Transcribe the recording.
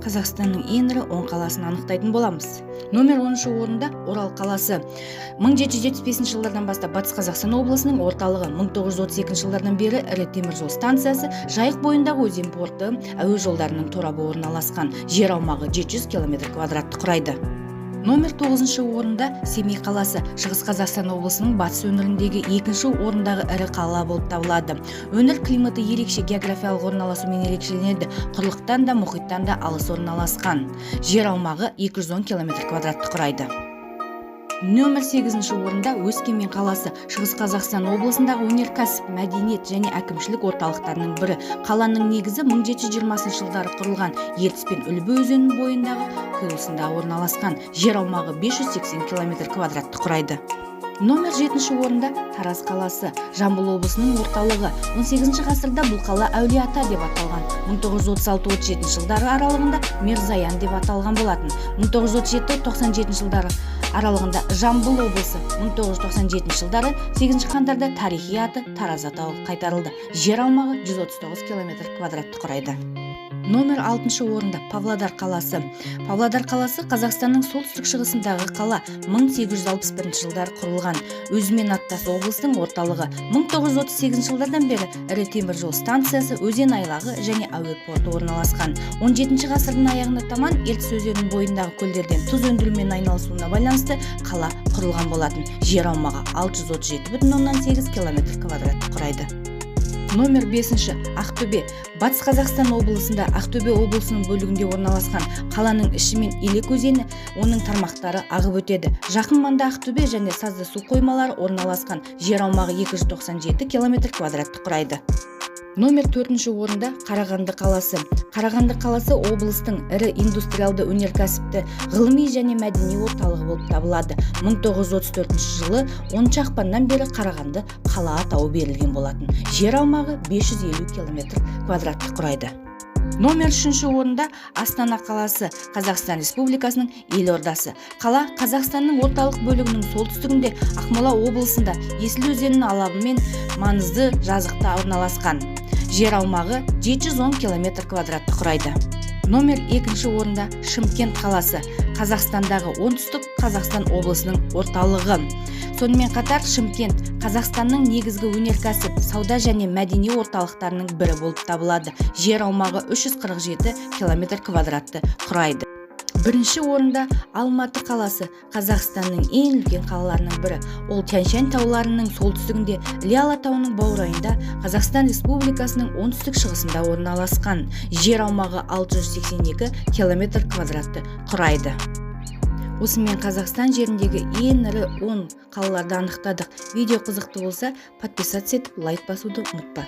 Қазақстанның ең ірі 10 қаласын анықтайтын боламыз. Номер 10 орында Орал қаласы. 1775 жылдардан бастап Батыс Қазақстан облысының орталығы, 1932 жылдардан бері ірі темір жол станциясы, Жайық бойындағы өзен порты, әуе жолдарының торабы орналасқан. Жер аумағы 700 км² құрайды. Номер 9 орында Семей қаласы. Шығыс Қазақстан облысының батыс өңіріндегі екінші орындағы ірі қала болып табылады. Өңір климаты ерекше географиялық орналасуымен ерекшеленеді. Құрлықтан да, мұхиттан да алыс орналасқан. Жер аумағы 210 км² құрайды. Номер 8 орында Өскемен қаласы. Шығыс Қазақстан облысындағы өнеркәсіп, мәдениет және әкімшілік орталықтарының бірі. Қаланың негізі 1720 жылдары құрылған. Ертіс пен Үлбі өзенінің бойындағы қиылысында орналасқан. Жер аумағы 580 км² құрайды. Номер 7 орында Тараз қаласы. Жамбыл облысының орталығы. 18 ғасырда бұл қала Әулие-Ата деп аталған. 1936-37 жылдары аралығында Мирзаян деп аталған болатын. 1937-97 жылдары аралығында Жамбыл облысы. 1997 жылдары 8 қаңтарда тарихи аты Тараз атауы қайтарылды. Жер аумағы 139 км² құрайды. Номер 6 орында Павлодар қаласы. Павлодар қаласы Қазақстанның солтүстік шығысындағы қала. 1861 жылдары құрылған. Өзімен аттас облыстың орталығы. 1938 жылдардан бері ірі темір жол станциясы, өзен айлағы және әуе порты орналасқан. 17 ғасырдың аяғына таман Ертіс өзенінің бойындағы көлдерден тұз өндірумен айналысуына байланысты қала құрылған болатын. Жер аумағы 637,8 км² құрайды. Номер 5 Ақтөбе. Батыс Қазақстан облысында Ақтөбе облысының бөлігінде орналасқан. Қаланың ішімен Елек өзені, оның тармақтары ағып өтеді. Жақын маңда Ақтөбе және Сазды су қоймалары орналасқан. Жер аумағы 297 км² құрайды. Номер 4 орында Қарағанды қаласы. Қарағанды қаласы облыстың ірі индустриалды өнеркәсіпті, ғылыми және мәдени орталығы болып табылады. 1934 жылы 10 ақпаннан бері Қарағанды қала атауы берілген болатын. Жер аумағы 550 км² құрайды. Номер 3 орында Астана қаласы. Қазақстан Республикасының елордасы. Қала Қазақстанның орталық бөлігінің солтүстігінде Ақмола облысында Есіл өзенінің алабымен маңызды жазықта орналасқан. Жер аумағы 710 км² құрайды. Номер 2 орында Шымкент қаласы. Қазақстандағы оңтүстік Қазақстан облысының орталығы. Сонымен қатар Шымкент Қазақстанның негізгі өнеркәсіп, сауда және мәдени орталықтарының бірі болып табылады. Жер аумағы 347 км² құрайды. 1 орында Алматы қаласы. Қазақстанның ең үлкен қалаларының бірі. Ол Тянь-Шань тауларының солтүстігінде, Іле алатауының баурайында, Қазақстан Республикасының оңтүстік шығысында орналасқан. Жер аумағы 682 км² құрайды. Осымен Қазақстан жеріндегі ең ірі 10 қалаларды анықтадық. Видео қызықты болса, подписаться етіп, лайк басуды ұмытпа.